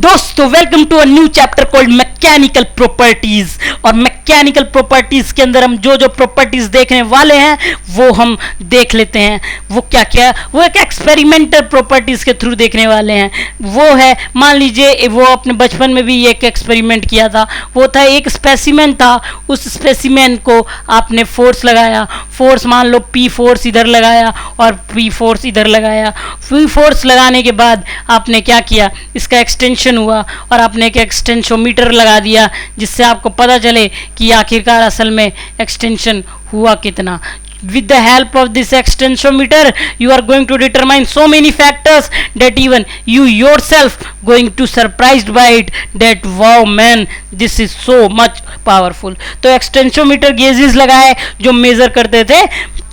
दोस्तों welcome to a new chapter called mechanical properties. और mechanical properties के अंदर हम जो जो प्रॉपर्टीज देखने वाले हैं वो हम देख लेते हैं। वो क्या क्या, वो एक एक्सपेरिमेंटल प्रॉपर्टीज के थ्रू देखने वाले हैं। वो है, मान लीजिए वो अपने बचपन में भी एक एक्सपेरिमेंट किया था। वो था एक स्पेसिमेन था, उस स्पेसिमेन को आपने फोर्स लगाया, फोर्स मान लो पी फोर्स इधर लगाया और पी फोर्स इधर लगाया। पी फोर्स लगाने के बाद आपने क्या किया, इसका एक्सटेंशन हुआ और आपने एक एक्सटेंशोमीटर लगा दिया जिससे आपको पता चले कि आखिरकार असल में एक्सटेंशन हुआ कितना। With the help of this extensometer you are going to determine so many factors that even you yourself going to surprised by it that wow man this is so much powerful। तो एक्सटेंशोमीटर gauges लगाए जो major करते थे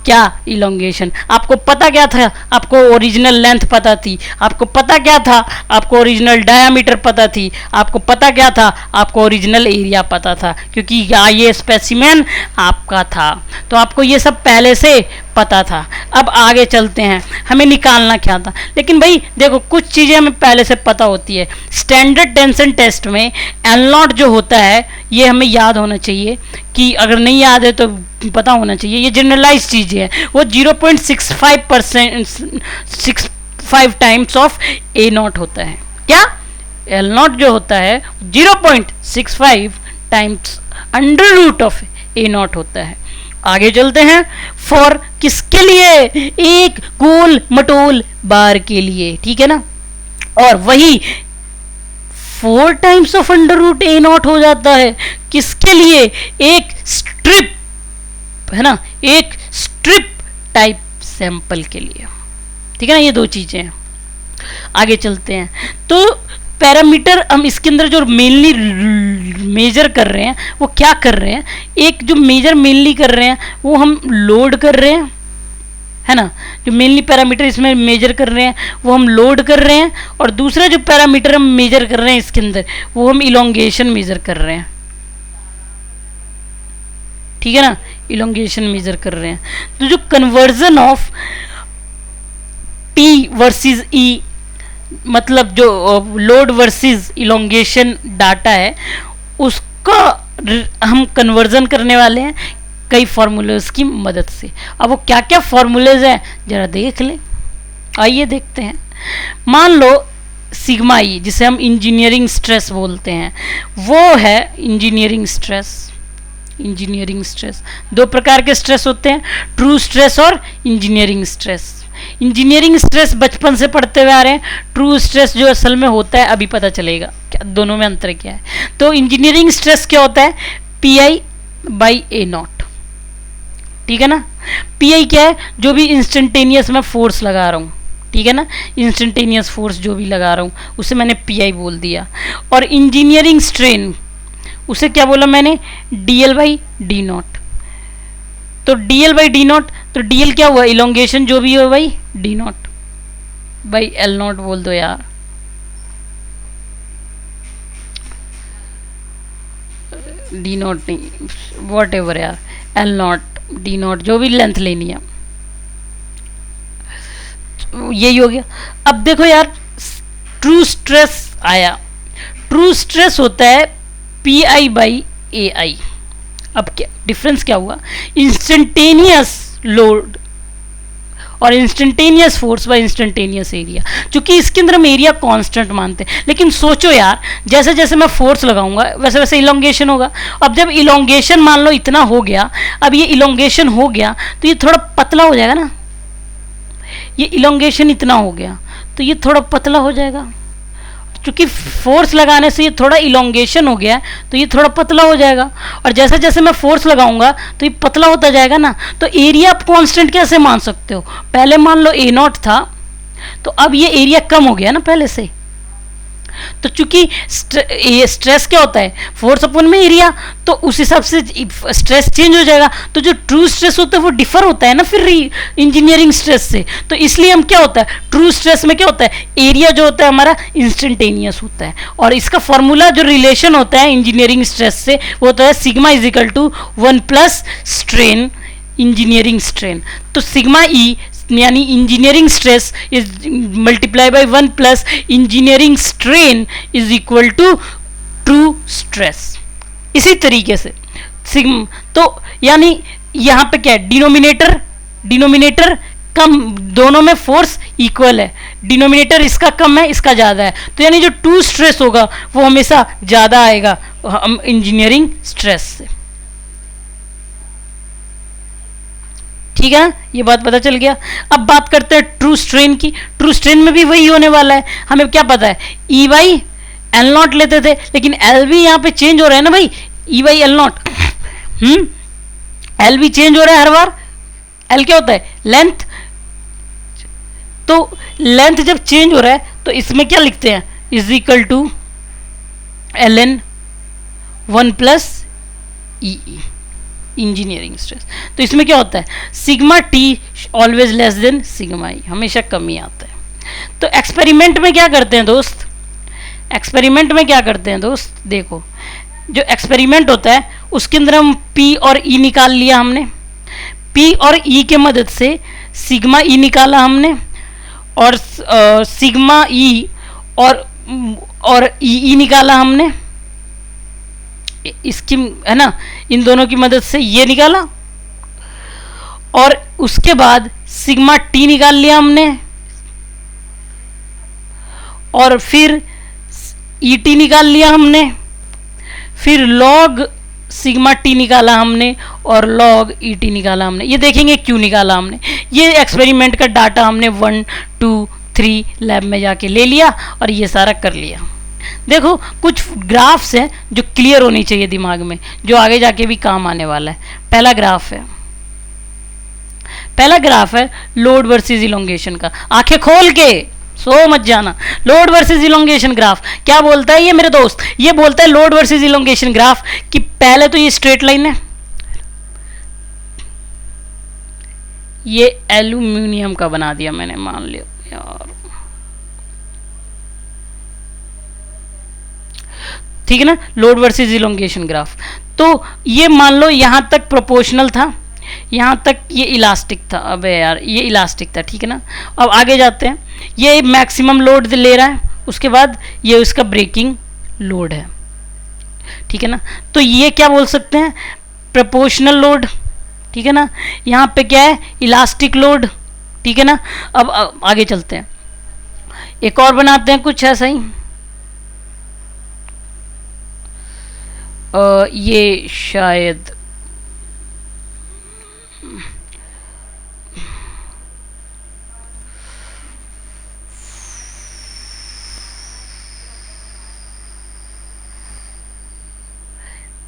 क्या, elongation. आपको पता क्या था, आपको ओरिजिनल लेंथ पता थी, आपको पता क्या था, आपको ओरिजिनल डायामीटर पता थी, आपको पता क्या था, आपको ओरिजिनल एरिया पता था, क्योंकि ये स्पेसिमेन आपका था। तो आपको ये सब पहले से पता था। अब आगे चलते हैं, हमें निकालना क्या था। लेकिन भाई देखो, कुछ चीज़ें हमें पहले से पता होती है। स्टैंडर्ड टेंशन टेस्ट में एल नॉट जो होता है ये हमें याद होना चाहिए, कि अगर नहीं याद है तो पता होना चाहिए। ये जनरलाइज चीज़ें हैं। वो 0.65 टाइम्स ऑफ ए नॉट होता है। क्या, एल नॉट जो होता है 0.65 times under root of A nought होता है। आगे चलते हैं। फॉर किसके लिए, एक गोल मटोल बार के लिए, ठीक है ना। और वही 4 times of under root A nought हो जाता है किसके लिए, एक स्ट्रिप, है ना, एक स्ट्रिप टाइप सैंपल के लिए, ठीक है ना। ये दो चीजें हैं। आगे चलते हैं। तो पैरामीटर हम इसके अंदर जो मेनली मेजर कर रहे हैं वो क्या कर रहे हैं, एक जो मेजर मेनली कर रहे हैं वो हम लोड कर रहे हैं, है ना। जो मेनली पैरामीटर इसमें मेजर कर रहे हैं वो हम लोड कर रहे हैं, और दूसरा जो पैरामीटर हम मेजर कर रहे हैं इसके अंदर वो हम इलोंगेशन मेजर कर रहे हैं, ठीक है ना, इलोंगेशन मेजर कर रहे हैं। तो जो कन्वर्जन ऑफ पी वर्सेस ई, मतलब जो लोड वर्सेस इलोंगेशन डाटा है उसका हम कन्वर्जन करने वाले हैं कई फार्मूलेज की मदद से। अब वो क्या क्या फार्मूलेज हैं जरा देख लें, आइए देखते हैं। मान लो सिग्मा ई, जिसे हम इंजीनियरिंग स्ट्रेस बोलते हैं, वो है इंजीनियरिंग स्ट्रेस। इंजीनियरिंग स्ट्रेस, दो प्रकार के स्ट्रेस होते हैं, ट्रू स्ट्रेस और इंजीनियरिंग स्ट्रेस। इंजीनियरिंग स्ट्रेस बचपन से पढ़ते हुए आ रहे हैं, ट्रू स्ट्रेस जो असल में होता है अभी पता चलेगा क्या दोनों में अंतर क्या है। तो इंजीनियरिंग स्ट्रेस क्या होता है, P I by A not, ठीक है ना। पी आई क्या है, जो भी इंस्टेंटेनियस मैं फोर्स लगा रहा हूँ, ठीक है ना, इंस्टेंटेनियस फोर्स जो भी लगा रहा हूँ उसे मैंने पी आई बोल दिया। और इंजीनियरिंग स्ट्रेन उसे क्या बोला मैंने, D L by D naught. तो D L by D naught, तो डी एल क्या हुआ, इलोंगेशन जो भी हो भाई, D naught by L naught बोल दो यार। डी नॉट नहीं, वॉट एवर यार, एल नॉट डी नॉट जो भी लेंथ लेनी है, यही हो गया। अब देखो यार, ट्रू स्ट्रेस आया। ट्रू स्ट्रेस होता है पी आई बाई ए आई। अब क्या डिफरेंस क्या हुआ, इंस्टेंटेनियस लोड और instantaneous force by instantaneous area. क्योंकि इसके अंदर हम एरिया कांस्टेंट मानते हैं, लेकिन सोचो यार, जैसे जैसे मैं फोर्स लगाऊंगा वैसे वैसे इलोंगेशन होगा। अब जब इलोंगेशन मान लो इतना हो गया, अब ये इलोंगेशन हो गया तो ये थोड़ा पतला हो जाएगा ना। ये इलोंगेशन इतना हो गया तो ये थोड़ा पतला हो जाएगा, क्योंकि फोर्स लगाने से ये थोड़ा इलोंगेशन हो गया तो ये थोड़ा पतला हो जाएगा। और जैसे जैसे मैं फोर्स लगाऊंगा तो ये पतला होता जाएगा ना। तो एरिया आप कांस्टेंट कैसे मान सकते हो, पहले मान लो ए नॉट था तो अब ये एरिया कम हो गया ना पहले से। तो चूंकि स्ट्रेस क्या होता है, फोर्स अपन में एरिया, तो उस हिसाब से स्ट्रेस चेंज हो जाएगा। तो जो ट्रू स्ट्रेस होता है वो डिफर होता है ना फिर इंजीनियरिंग स्ट्रेस से। तो इसलिए हम क्या होता है, ट्रू स्ट्रेस में क्या होता है, एरिया जो होता है हमारा इंस्टेंटेनियस होता है। और इसका फॉर्मूला जो रिलेशन होता है इंजीनियरिंग स्ट्रेस से वो होता है sigma is equal to 1 plus strain engineering strain. तो सिग्मा ई यानी engineering stress is multiply by 1 plus engineering strain is equal to true stress. इसी तरीके से सिग्मा, तो यानी यहां पे क्या है, डिनोमिनेटर कम, दोनों में फोर्स इक्वल है, डिनोमिनेटर इसका कम है इसका ज्यादा है, तो यानी जो ट्रू स्ट्रेस होगा वो हमेशा ज्यादा आएगा हम इंजीनियरिंग स्ट्रेस से। ठीक है, ये बात पता चल गया। अब बात करते हैं ट्रू स्ट्रेन की। ट्रू स्ट्रेन में भी वही होने वाला है, हमें क्या पता है, ई बाई एल नॉट लेते थे, लेकिन एल भी यहां पे चेंज हो रहा है ना भाई, ई बाई एल नॉट, एल भी चेंज हो रहा है हर बार। एल क्या होता है, लेंथ, तो लेंथ जब चेंज हो रहा है तो इसमें क्या लिखते हैं, is equal to L N 1 plus E, engineering stress. तो इसमें क्या होता है, sigma T always less than sigma E, हमेशा कम ही आता है। तो एक्सपेरिमेंट में क्या करते हैं दोस्त, एक्सपेरिमेंट में क्या करते हैं दोस्त, देखो जो एक्सपेरिमेंट होता है उसके अंदर हम P और E निकाल लिया हमने, P और E के मदद से सिग्मा E निकाला हमने, और सिग्मा E और E निकाला हमने, इसकी है ना, इन दोनों की मदद से ये निकाला, और उसके बाद सिग्मा T निकाल लिया हमने, और फिर ET निकाल लिया हमने, फिर लॉग सिग्मा टी निकाला हमने और लॉग ET निकाला हमने। ये देखेंगे क्यों निकाला हमने, ये एक्सपेरिमेंट का डाटा हमने 1, 2, 3 लैब में जाके ले लिया और ये सारा कर लिया। देखो कुछ ग्राफ्स हैं जो क्लियर होनी चाहिए दिमाग में, जो आगे जाके भी काम आने वाला है। पहला ग्राफ है लोड वर्सेस इलोंगेशन का, आंखें खोल के सो मत जाना। लोड वर्सेस इलोंगेशन ग्राफ क्या बोलता है ये मेरे दोस्त, ये बोलता है लोड वर्सेस इलोंगेशन ग्राफ कि पहले तो ये स्ट्रेट लाइन है, ये एल्यूमिनियम का बना दिया मैंने, मान लिया यार, ठीक है ना, लोड वर्सेस इलोंगेशन ग्राफ। तो ये मान लो यहां तक प्रोपोर्शनल था, यहां तक ये इलास्टिक था, अबे यार ये इलास्टिक था, ठीक है ना। अब आगे जाते हैं, ये मैक्सिमम लोड ले रहा है, उसके बाद ये उसका ब्रेकिंग लोड है, ठीक है ना। तो ये क्या बोल सकते हैं, प्रोपोर्शनल लोड, ठीक है ना। यहाँ पे क्या है, इलास्टिक लोड, ठीक है ना। अब आगे चलते हैं, एक और बनाते हैं कुछ ऐसा ही, ये शायद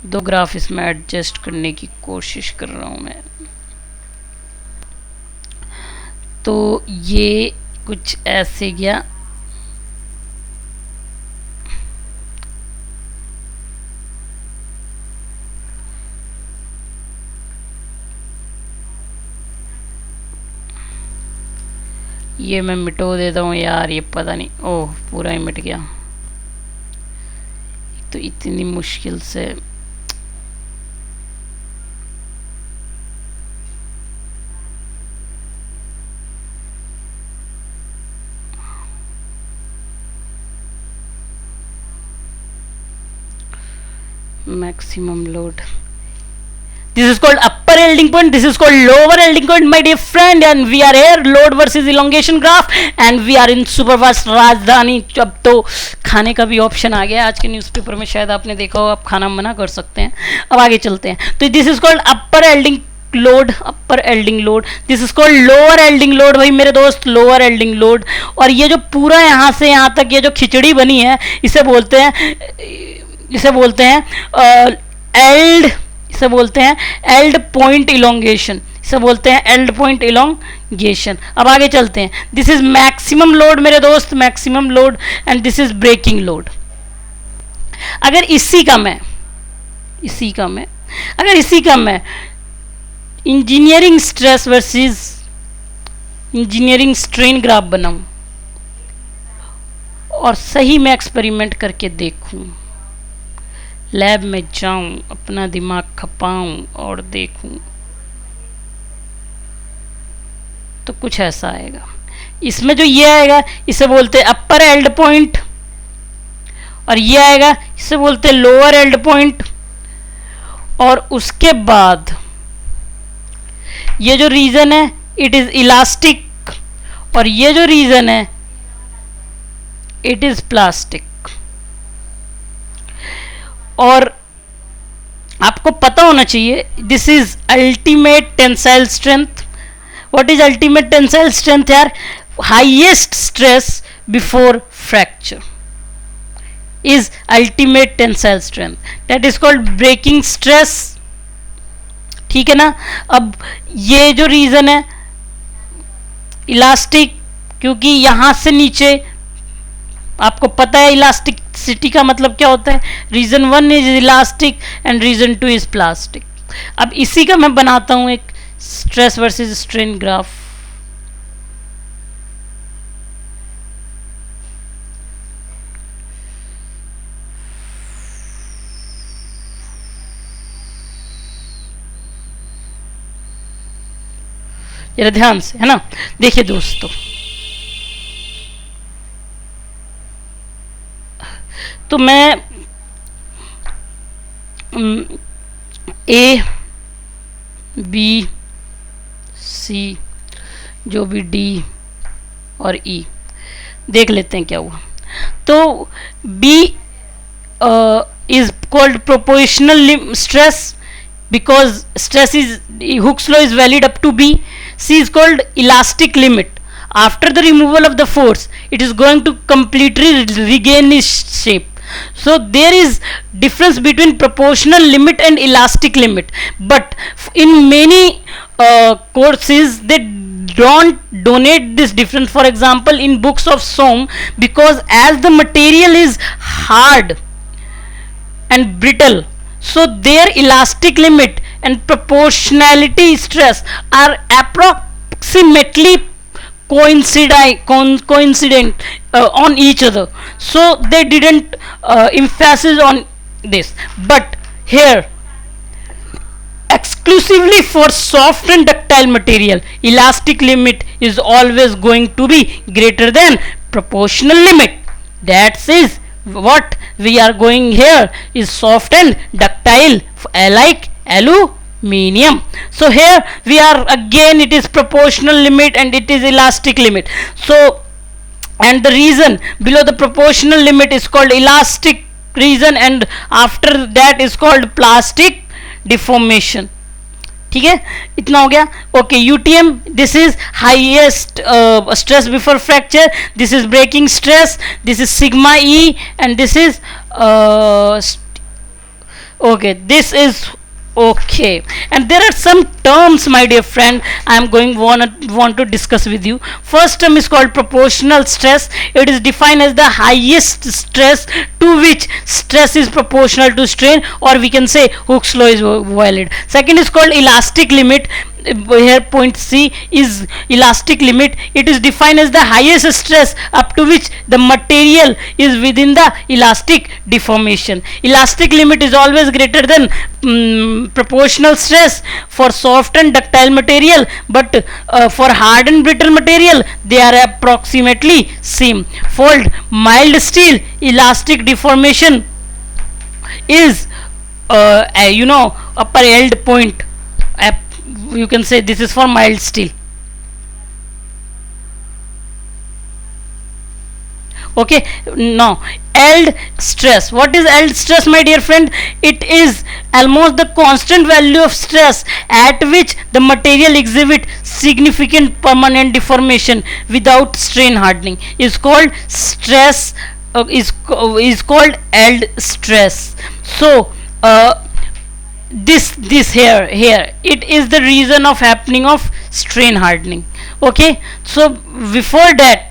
दो ग्राफ इसमें एडजस्ट करने की कोशिश कर रहा हूं मैं। तो ये कुछ ऐसे गया, ये मैं मिटो देता हूँ यार, ये पता नहीं, ओह पूरा ही मिट गया, तो इतनी मुश्किल से maximum load. This is called upper yielding point, this is called lower yielding point, my dear friend, and we are here load versus elongation graph and we are in superfast राजधानी। अब तो खाने का भी ऑप्शन आ गया, आज के newspaper में शायद आपने देखा हो, आप खाना मना कर सकते हैं। अब आगे चलते हैं, तो this is called upper yielding load, upper एल्डिंग load, this is called lower एल्डिंग load, भाई मेरे दोस्त लोअर एल्डिंग लोड। और ये जो पूरा यहाँ से यहाँ तक ये जो खिचड़ी बनी है, इसे बोलते हैं एल्ड, इसे बोलते हैं एल्ड पॉइंट इलोंगेशन, इसे बोलते हैं एल्ड पॉइंट इलोंगेशन। अब आगे चलते हैं, दिस इज मैक्सिमम लोड मेरे दोस्त, maximum load, and this is breaking load. अगर इसी का मैं engineering stress versus engineering strain graph बनाऊं और सही में एक्सपेरिमेंट करके देखूं, लैब में जाऊं, अपना दिमाग खपाऊं और देखूं, तो कुछ ऐसा आएगा। इसमें जो ये आएगा इसे बोलते हैं अपर एल्ड पॉइंट, और ये आएगा इसे बोलते हैं लोअर एल्ड पॉइंट। और उसके बाद ये जो रीजन है इट इज इलास्टिक, और ये जो रीजन है इट इज प्लास्टिक। और आपको पता होना चाहिए this is ultimate tensile strength. What is ultimate tensile strength यार? Highest stress before fracture is ultimate tensile strength, that is called breaking stress। ठीक है ना? अब ये जो रीजन है इलास्टिक, क्योंकि यहां से नीचे आपको पता है इलास्टिसिटी का मतलब क्या होता है। Region 1 is elastic and region 2 is plastic. अब इसी का मैं बनाता हूं एक स्ट्रेस वर्सेस स्ट्रेन ग्राफ। जरा ध्यान से, है ना? देखिए दोस्तों, तो मैं ए बी सी जो भी डी और ई देख लेते हैं क्या हुआ। तो B is called proportional stress because stress is Hooke's law is valid up to B. C is called elastic limit. After the removal of the force, it is going to completely regain its shape. So there is difference between proportional limit and elastic limit. But in many courses they don't donate this difference. For example, in books of SOM, because as the material is hard and brittle, so their elastic limit and proportionality stress are approximately coincident on each other, so they didn't emphasis on this. But here, exclusively for soft and ductile material, elastic limit is always going to be greater than proportional limit. That is what we are going here is soft and ductile like aluminium. So here we are again, it is proportional limit and it is elastic limit. So and the reason below the proportional limit is called elastic reason, and after that is called plastic deformation. ठीक है, इतना हो गया। Okay, UTM this is highest stress before fracture, this is breaking stress, this is sigma E and this is okay, this is okay. And there are some terms, my dear friend, I am going want to discuss with you. First term is called proportional stress. It is defined as the highest stress to which stress is proportional to strain, or we can say Hooke's law is valid. Second is called elastic limit. Here point C is elastic limit. It is defined as the highest stress up to which the material is within the elastic deformation. Elastic limit is always greater than proportional stress for soft and ductile material, but for hard and brittle material they are approximately same. For mild steel, elastic deformation is upper yield point. You can say this is for mild steel. Okay, now yield stress. What is yield stress, my dear friend? It is almost the constant value of stress at which the material exhibit significant permanent deformation without strain hardening is called stress, is called yield stress. So this here it is the reason of happening of strain hardening. Okay, so before that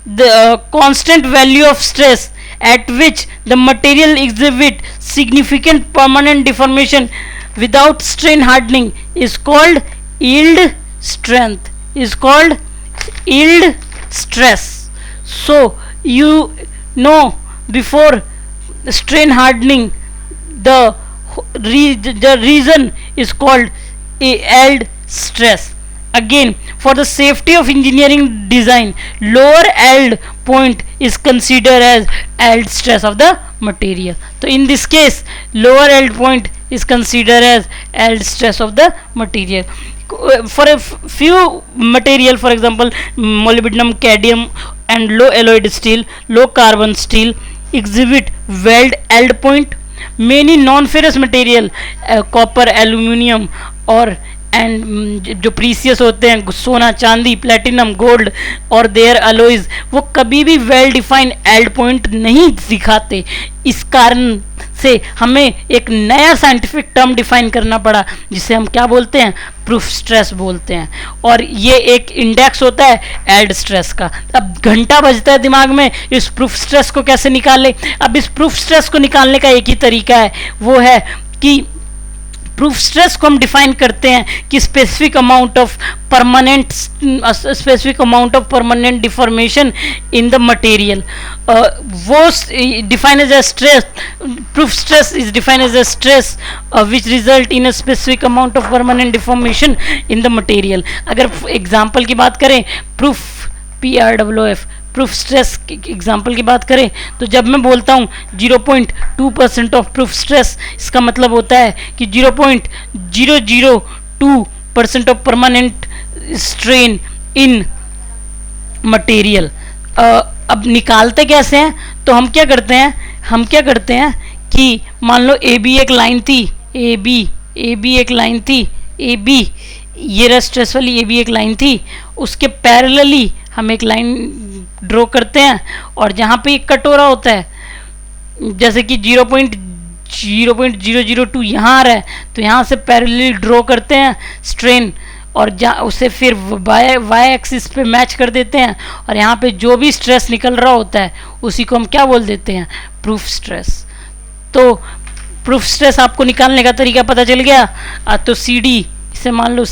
the constant value of stress at which the material exhibit significant permanent deformation without strain hardening is called yield strength, is called yield stress. So you know, before strain hardening the reason is called yield stress. Again, for the safety of engineering design, lower yield point is considered as yield stress of the material. So in this case, lower yield point is considered as yield stress of the material. For a few material, for example molybdenum, cadmium and low alloyed steel, low carbon steel exhibit weld yield point. Many non-ferrous material, copper, aluminium और and जो precious होते हैं सोना, चांदी, platinum, gold और there alloys, वो कभी भी वेल डिफाइंड यील्ड पॉइंट नहीं दिखाते. इस कारण से हमें एक नया साइंटिफिक टर्म डिफाइन करना पड़ा जिसे हम क्या बोलते हैं, प्रूफ स्ट्रेस बोलते हैं. और ये एक इंडेक्स होता है यील्ड स्ट्रेस का. अब घंटा बजता है दिमाग में, इस प्रूफ स्ट्रेस को कैसे निकाले. अब इस प्रूफ स्ट्रेस को निकालने का एक ही तरीका है, वो है कि प्रूफ स्ट्रेस को हम डिफाइन करते हैं कि specific amount of permanent deformation in the material. वो define as a stress, proof stress is define as a stress which result in a specific amount of permanent deformation in the material. अगर example की बात करें, proof PRWF proof stress example की बात करें, तो जब मैं बोलता हूँ 0.2% ऑफ प्रूफ स्ट्रेस, इसका मतलब होता है कि 0.002% of permanent strain in material. अब निकालते कैसे हैं, तो हम क्या करते हैं कि मान लो AB एक लाइन थी, AB एक लाइन थी, AB ये रहा स्ट्रेस वाली AB एक लाइन थी, उसके पैरेलली हम एक लाइन ड्रॉ करते हैं और जहाँ पे एक कटोरा होता है, जैसे कि 0.002 यहाँ आ रहा है, तो यहाँ से पैरेलली ड्रॉ करते हैं स्ट्रेन और उसे फिर वाई एक्सिस पे मैच कर देते हैं और यहाँ पे जो भी स्ट्रेस निकल रहा होता है उसी को हम क्या बोल देते हैं, प्रूफ स्ट्रेस. तो प्रूफ स्ट्रेस आपको निकालने का तरीका पता चल गया. तो इसे मान लो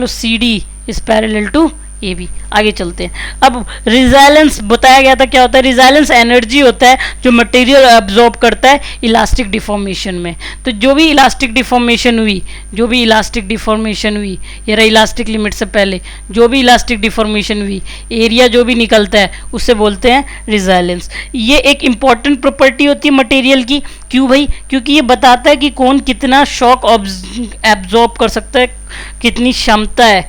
CD is parallel to AB. आगे चलते हैं. अब रिजाइलेंस बताया गया था, क्या होता है, रिजाइलेंस एनर्जी होता है जो मटेरियल एब्जॉर्ब करता है इलास्टिक डिफॉर्मेशन में. तो जो भी इलास्टिक डिफॉर्मेशन हुई, ये रहा इलास्टिक लिमिट से पहले, जो भी इलास्टिक डिफॉर्मेशन हुई, एरिया जो भी निकलता है उससे बोलते हैं रिजाइलेंस. ये एक इंपॉर्टेंट प्रॉपर्टी होती है मटेरियल की. क्यों भाई, क्योंकि ये बताता है कि कौन कितना शॉक एब्जॉर्ब कर सकता है, कितनी क्षमता है.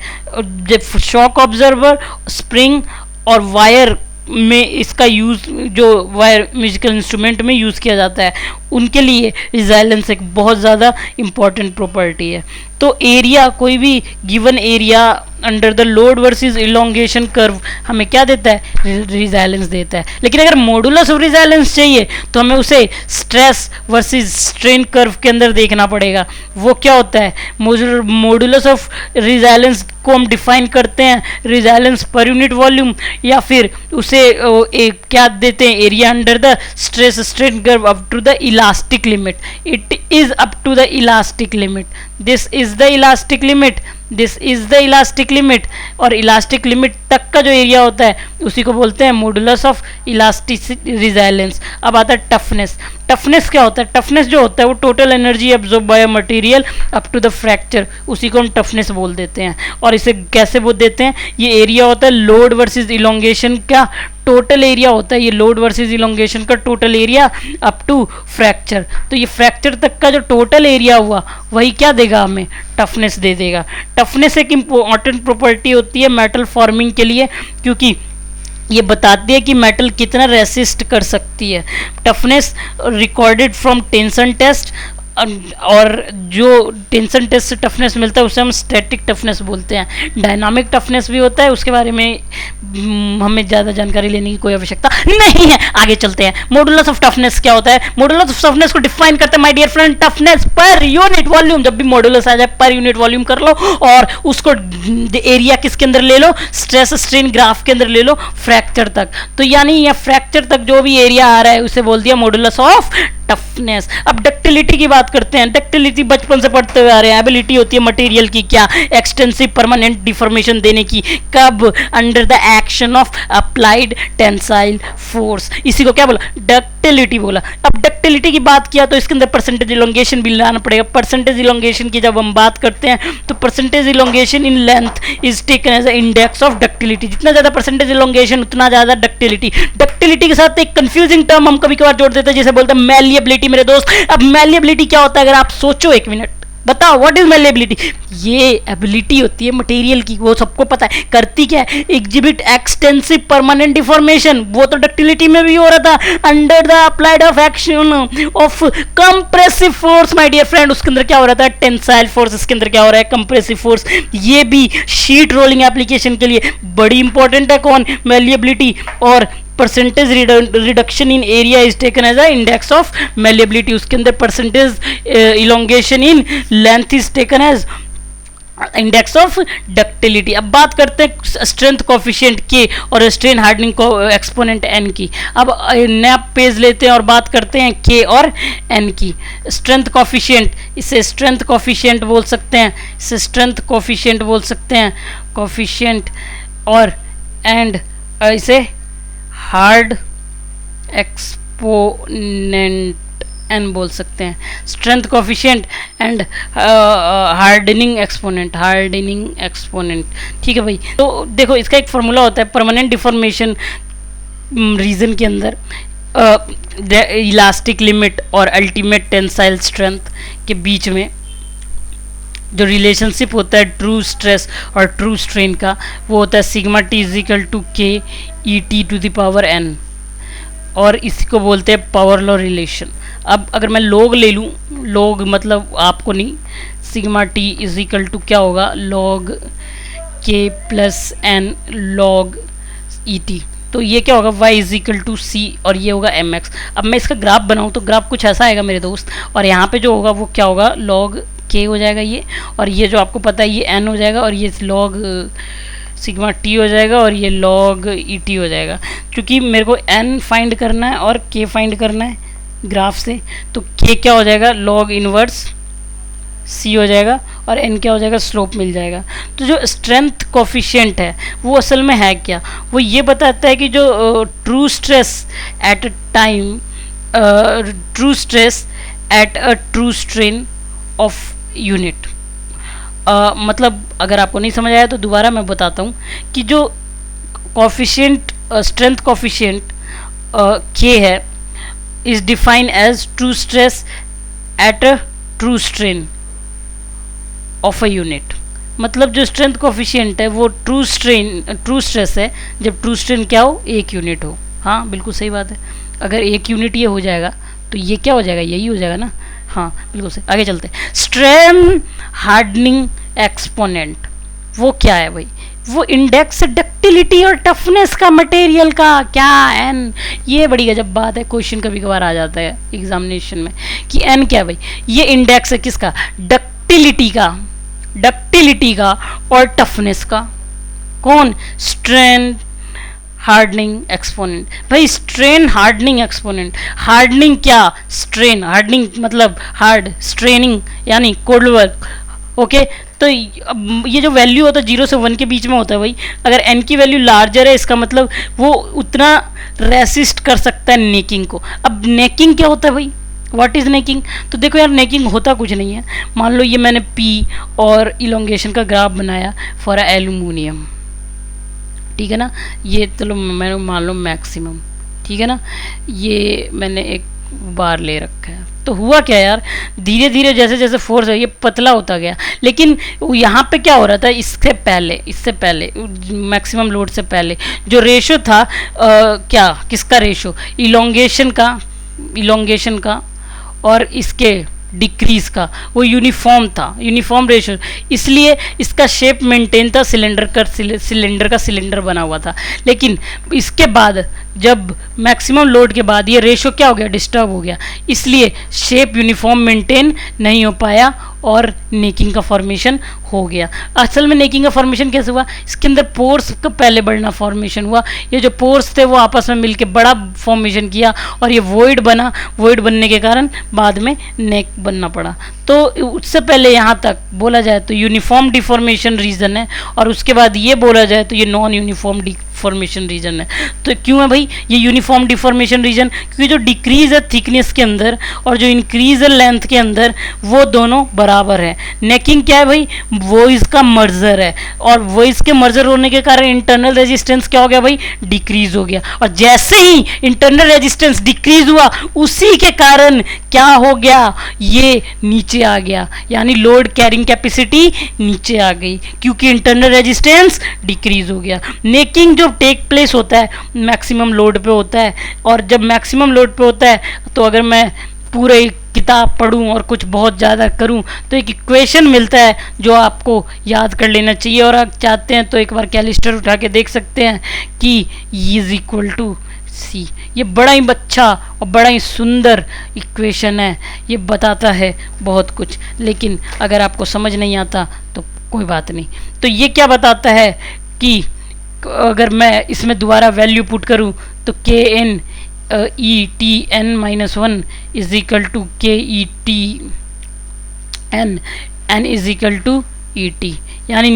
जब शॉक ऑब्जर्वर, स्प्रिंग और वायर में इसका यूज़, जो वायर म्यूजिकल इंस्ट्रूमेंट में यूज़ किया जाता है, उनके लिए रिजाइलेंस एक बहुत ज़्यादा इम्पॉर्टेंट प्रॉपर्टी है. तो एरिया, कोई भी given area under the load versus elongation curve हमें क्या देता है, रिजाइलेंस देता है. लेकिन अगर मॉडुलस ऑफ रिजाइलेंस चाहिए तो हमें उसे स्ट्रेस वर्सेस स्ट्रेन कर्व के अंदर देखना पड़ेगा. वो क्या होता है, मॉडुलस ऑफ रिजाइलेंस को हम डिफाइन करते हैं रिजाइलेंस पर यूनिट वॉल्यूम, या फिर उसे क्या देते हैं, area under the stress strain curve up to the elastic limit. It is up to the elastic limit. This is the elastic limit. और इलास्टिक लिमिट तक का जो एरिया होता है उसी को बोलते हैं मॉडुलस ऑफ इलास्टिक रिजाइलेंस. अब आता है टफनेस. टफनेस क्या होता है, टफनेस जो होता है वो total energy absorb by material up to the fracture, उसी को हम टफनेस बोल देते हैं. और इसे कैसे बोल देते हैं, ये एरिया होता है लोड वर्सेस इलोंगेशन का टोटल एरिया होता है, ये लोड वर्सेस इलोंगेशन का total area up to fracture. तो ये फ्रैक्चर तक का जो टोटल एरिया हुआ वही क्या देगा, हमें टफनेस दे देगा. टफनेस एक इम्पोर्टेंट प्रॉपर्टी होती है मेटल फॉर्मिंग के लिए, क्योंकि ये बताती है कि मेटल कितना रेसिस्ट कर सकती है. Toughness recorded from tension test, और जो टेंशन टेस्ट से टफनेस मिलता है उसे हम स्टैटिक टफनेस बोलते हैं. डायनामिक टफनेस भी होता है, उसके बारे में हमें ज़्यादा जानकारी लेने की कोई आवश्यकता नहीं है. आगे चलते हैं. मॉडुलस ऑफ टफनेस क्या होता है, मॉडुलस ऑफ टफनेस को डिफाइन करते हैं my dear friend, toughness per unit volume. जब भी मॉडुलस आ जाए पर यूनिट वॉल्यूम कर लो और उसको एरिया किसके अंदर ले लो, स्ट्रेस स्ट्रेन ग्राफ के अंदर ले लो, फ्रैक्चर तक. तो यानी यह फ्रैक्चर तक जो भी एरिया आ रहा है उसे बोल दिया मॉडुलस ऑफ टफनेस. अब डक्टिलिटी की बात करते हैं. डक्टिलिटी बचपन से पढ़ते हुए आ रहे हैं. एबिलिटी होती है मटेरियल की क्या, एक्सटेंसिव परमानेंट डिफॉर्मेशन देने की. कब, under the action of applied tensile force. इसी को क्या बोला, डक्टिलिटी बोला। अब डक्टिलिटी की बात किया तो इसके अंदर परसेंटेज इलोंगेशन भी लाना पड़ेगा। परसेंटेज इलोंगेशन की जब हम बात करते हैं तो percentage elongation in length is taken as a index of ductility. जितना ज़्यादा परसेंटेज इलोंगेशन उतना ज़्यादा डक्टिलिटी। डक्टिलिटी के साथ एक कंफ्यूजिंग टर्म हम कभी कभार जोड़ देते हैं जिसे बोलते हैं मैलिएबिलिटी मेरे दोस्त। अब मैलिएबिलिटी क्या होता है अगर आप सोचो एक मिनट, बताओ व्हाट इज मैलिएबिलिटी। ये एबिलिटी होती है मटेरियल की, वो सबको पता है। करती क्या है, एग्जिबिट एक्सटेंसिव परमानेंट डिफॉर्मेशन। वो तो डक्टिलिटी में भी हो रहा था, under the applied of action of compressive force my dear friend. उसके अंदर क्या हो रहा था, टेंसाइल फोर्स। इसके अंदर क्या हो रहा है, कंप्रेसिव फोर्स। ये भी शीट रोलिंग एप्लीकेशन के लिए बड़ी इंपॉर्टेंट है। कौन, मैलिएबिलिटी। और percentage reduction in area is taken as a index of malleability. उसके अंदर percentage elongation in length is taken as index of ductility. अब बात करते हैं स्ट्रेंथ कोफिशिएंट के और स्ट्रेन हार्डनिंग को एक्सपोनेंट एन की। अब नया पेज लेते हैं और बात करते हैं के और एन की। स्ट्रेंथ कोफिशिएंट, इसे स्ट्रेंथ कोफिशिएंट बोल सकते हैं, इसे स्ट्रेंथ कोफिशिएंट बोल सकते हैं, कोफिशिएंट। और एंड इसे हार्ड एक्सपोनेंट एन बोल सकते हैं। Strength coefficient and hardening exponent, hardening exponent. ठीक है भाई। तो देखो इसका एक फार्मूला होता है परमानेंट डिफॉर्मेशन रीजन के अंदर इलास्टिक लिमिट और अल्टीमेट टेंसाइल स्ट्रेंथ के बीच में जो रिलेशनशिप होता है ट्रू स्ट्रेस और ट्रू स्ट्रेन का, वो होता है sigma T is equal to K E T to the power N. और इसी को बोलते हैं पावर लॉ रिलेशन। अब अगर मैं लॉग ले लूँ, लॉग मतलब आपको नहीं, sigma T is equal to क्या होगा, log K plus N log E T. तो ये क्या होगा, y is equal to C और ये होगा एम एक्स। अब मैं इसका ग्राफ बनाऊँ तो ग्राफ कुछ ऐसा आएगा मेरे दोस्त। और यहाँ पे जो होगा वो क्या होगा, लॉग के हो जाएगा ये, और ये जो आपको पता है ये एन हो जाएगा, और ये लॉग सिग्मा टी हो जाएगा, और ये लॉग ई टी हो जाएगा। क्योंकि मेरे को एन फाइंड करना है और के फाइंड करना है ग्राफ से, तो के क्या हो जाएगा, लॉग इनवर्स सी हो जाएगा, और एन क्या हो जाएगा, स्लोप मिल जाएगा। तो जो स्ट्रेंथ कोफिशिएंट है वो असल में है क्या, वो ये बताता है कि जो true stress at a time, true stress at a true strain of unit. मतलब अगर आपको नहीं समझ आया तो दोबारा मैं बताता हूँ कि जो कोफिशिएंट स्ट्रेंथ कोफिशिएंट के है is defined as true stress at a true strain of a unit. मतलब जो स्ट्रेंथ कोफिशिएंट है वो ट्रू स्ट्रेस है जब ट्रू स्ट्रेन क्या हो, एक यूनिट हो। हाँ बिल्कुल सही बात है। अगर एक यूनिट ये हो जाएगा तो ये क्या हो जाएगा, यही हो जाएगा ना। हाँ बिल्कुल सही। आगे चलते हैं। स्ट्रेन हार्डनिंग एक्सपोनेंट वो क्या है भाई, वो इंडेक्स डक्टिलिटी और टफनेस का मटेरियल का क्या एन। ये बड़ी गजब बात है, क्वेश्चन कभी कभार आ जाता है एग्जामिनेशन में कि एन क्या है भाई। ये इंडेक्स है किसका, डक्टिलिटी का और टफनेस का। कौन, स्ट्रेन हार्डनिंग एक्सपोनेंट। भाई स्ट्रेन हार्डनिंग एक्सपोनेंट, हार्डनिंग क्या, स्ट्रेन, हार्डनिंग मतलब हार्ड, स्ट्रेनिंग यानी कोल्ड वर्क। ओके तो ये जो वैल्यू होता है 0 से 1 के बीच में होता है भाई। अगर n की वैल्यू लार्जर है इसका मतलब वो उतना रेसिस्ट कर सकता है नेकिंग को। अब नेकिंग क्या होता है भाई, व्हाट इज़ नेकिंग। तो देखो यार नेकिंग होता कुछ नहीं है। मान लो ये मैंने P और इलोंगेशन का ग्राफ बनाया फॉर एल्यूमिनियम, ठीक है ना। ये चलो मैंने मान लो मैक्सिमम, ठीक है ना। ये मैंने एक बार ले रखा है। तो हुआ क्या यार, धीरे धीरे जैसे जैसे फोर्स है ये पतला होता गया। लेकिन यहाँ पे क्या हो रहा था, इससे पहले मैक्सिमम लोड से पहले जो रेशो था क्या, किसका रेशो, इलोंगेशन का और इसके डिक्रीज का, वो यूनिफॉर्म था, यूनिफॉर्म रेशो। इसलिए इसका शेप मेंटेन था, सिलेंडर का सिलेंडर बना हुआ था। लेकिन इसके बाद जब मैक्सिमम लोड के बाद ये रेशो क्या हो गया, डिस्टर्ब हो गया, इसलिए शेप यूनिफॉर्म मेंटेन नहीं हो पाया और नेकिंग का फॉर्मेशन हो गया। असल में नेकिंग का फॉर्मेशन कैसे हुआ, इसके अंदर पोर्स का पहले बढ़ना फॉर्मेशन हुआ। ये जो पोर्स थे वो आपस में मिलके बड़ा फॉर्मेशन किया और ये वॉइड बना। वॉइड बनने के कारण बाद में नेक बनना पड़ा। तो उससे पहले यहाँ तक बोला जाए तो यूनिफॉर्म डिफॉर्मेशन रीजन है, और उसके बाद ये बोला जाए तो ये नॉन यूनिफॉर्म डिफॉर्मेशन रीजन है। तो क्यों है भाई ये यूनिफॉर्म डिफॉर्मेशन रीजन? क्योंकि जो डिक्रीज है थिकनेस के अंदर और जो इंक्रीज है लेंथ के अंदर वो दोनों बराबर है। नेकिंग क्या है भाई? वॉइस का मर्जर है, और वॉइस के मर्जर होने के कारण इंटरनल रेजिस्टेंस क्या हो गया भाई? डिक्रीज हो गया। और जैसे ही इंटरनल रेजिस्टेंस डिक्रीज हुआ उसी के कारण क्या हो गया? ये नीचे आ गया, यानी लोड कैरिंग कैपेसिटी नीचे आ गई क्योंकि इंटरनल रेजिस्टेंस डिक्रीज हो गया। नेकिंग जो टेक प्लेस होता है मैक्सिमम लोड पे होता है, और जब मैक्सिमम लोड पे होता है तो अगर मैं पूरे किताब पढूं और कुछ बहुत ज़्यादा करूं तो एक इक्वेशन मिलता है जो आपको याद कर लेना चाहिए, और आप चाहते हैं तो एक बार कैलिस्टर उठा के देख सकते हैं कि E इज इक्वल टू सी। ये बड़ा ही अच्छा और बड़ा ही सुंदर इक्वेशन है, ये बताता है बहुत कुछ, लेकिन अगर आपको समझ नहीं आता तो कोई बात नहीं। तो ये क्या बताता है कि अगर मैं इसमें दोबारा वैल्यू पुट करूं तो K N E T N minus one is equal to K E T N N is equal to E T, यानी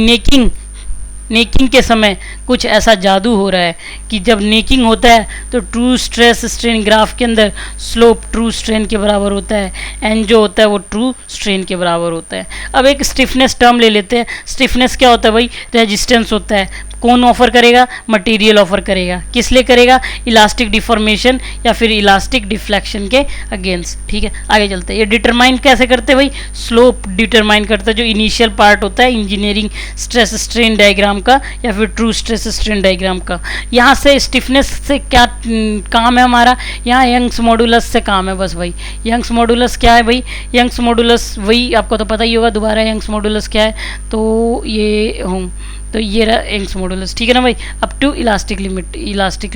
नेकिंग के समय कुछ ऐसा जादू हो रहा है कि जब नेकिंग होता है तो ट्रू स्ट्रेस स्ट्रेन ग्राफ के अंदर स्लोप ट्रू स्ट्रेन के बराबर होता है, एन जो होता है वो ट्रू स्ट्रेन के बराबर होता है। अब एक स्टिफनेस टर्म ले लेते हैं। स्टिफनेस क्या होता है भाई? रेजिस्टेंस होता है। कौन ऑफर करेगा? मटेरियल ऑफर करेगा। किस लिए करेगा? इलास्टिक डिफॉर्मेशन या फिर इलास्टिक डिफ्लेक्शन के अगेंस्ट। ठीक है, आगे चलते हैं। ये डिटरमाइन कैसे करते हैं भाई? स्लोप डिटरमाइन करता है जो इनिशियल पार्ट होता है इंजीनियरिंग स्ट्रेस स्ट्रेन डायग्राम का या फिर ट्रू स्ट्रेस स्ट्रेन डायग्राम का। यहाँ से स्टिफनेस से क्या काम है हमारा? यहाँ यंग्स मॉडुलस से काम है बस भाई। यंग्स मॉडुलस क्या है भाई? यंग्स मॉडुलस वही आपको तो पता ही होगा, दोबारा यंग्स मॉडुलस क्या है तो ये रहा यंग्स मॉडुलस। ठीक है ना भाई? अप टू इलास्टिक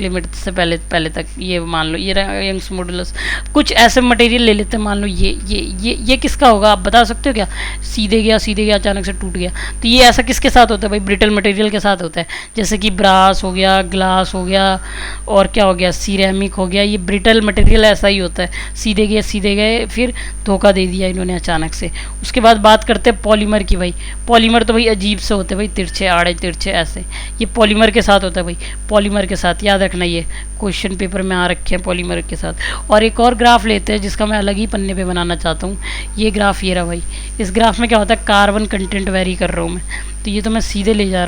लिमिट से पहले तक ये मान लो ये रहा यंग्स मॉडुलस। कुछ ऐसे मटेरियल ले लेते हैं, मान लो ये किसका होगा आप बता सकते हो क्या? सीधे गया अचानक से टूट गया, तो ये ऐसा किसके साथ होता है भाई? ब्रिटल मटेरियल के साथ होता है, जैसे कि ब्रास हो गया, ग्लास हो गया, और क्या हो गया? सिरेमिक हो गया। ये ब्रिटल मटेरियल ऐसा ही होता है, सीधे गए फिर धोखा दे दिया इन्होंने अचानक से। उसके बाद बात करते हैं पॉलीमर की भाई। पॉलीमर तो भाई अजीब से होते हैं भाई, तिरछे आड़े तिरछे ऐसे। ये पॉलीमर के साथ होता है भाई, पॉलीमर के साथ याद रखना, ये क्वेश्चन पेपर में आ रखे हैं पॉलीमर के साथ। और एक और ग्राफ लेते हैं जिसका मैं अलग ही पन्ने पे बनाना चाहता हूँ। ये ग्राफ ये रहा भाई। इस ग्राफ में क्या होता है? कार्बन कंटेंट वेरी कर रहा हूँ मैं, तो ये तो मैं सीधे ले जा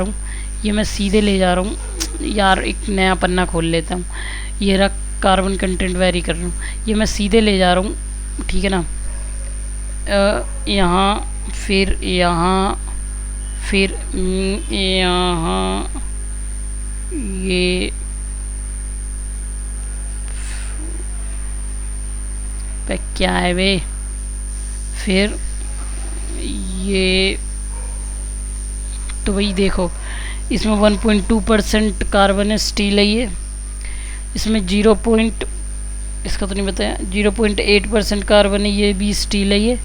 रहा हूँ, यार एक नया पन्ना खोल लेता हूँ। ये रहा कार्बन कंटेंट वेरी कर रहा हूँ, ये मैं सीधे ले जा रहा हूँ। ठीक है ना? यहाँ फिर यहाँ ये पे क्या है वे, फिर ये तो भाई देखो इसमें 1.2% कार्बन है, स्टील है ये। इसमें इसका तो नहीं बताया, 0.8% कार्बन है, ये भी स्टील है ये।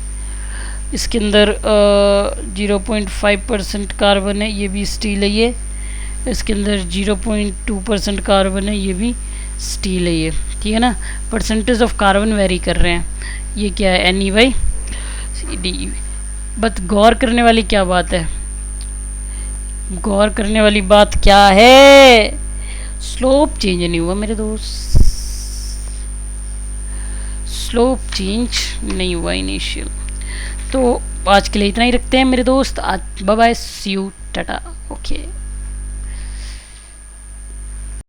इसके अंदर 0.5% कार्बन है, ये भी स्टील है ये। इसके अंदर 0.2% कार्बन है, ये भी स्टील है ये। ठीक है ना? परसेंटेज ऑफ कार्बन वेरी कर रहे हैं। ये क्या है? Ni by D. बट गौर करने वाली क्या बात है? गौर करने वाली बात क्या है? स्लोप चेंज नहीं हुआ मेरे दोस्त, स्लोप चेंज नहीं हुआ इनिशियल। तो आज के लिए इतना ही रखते हैं मेरे दोस्त। आज bye bye, see you, tata, okay.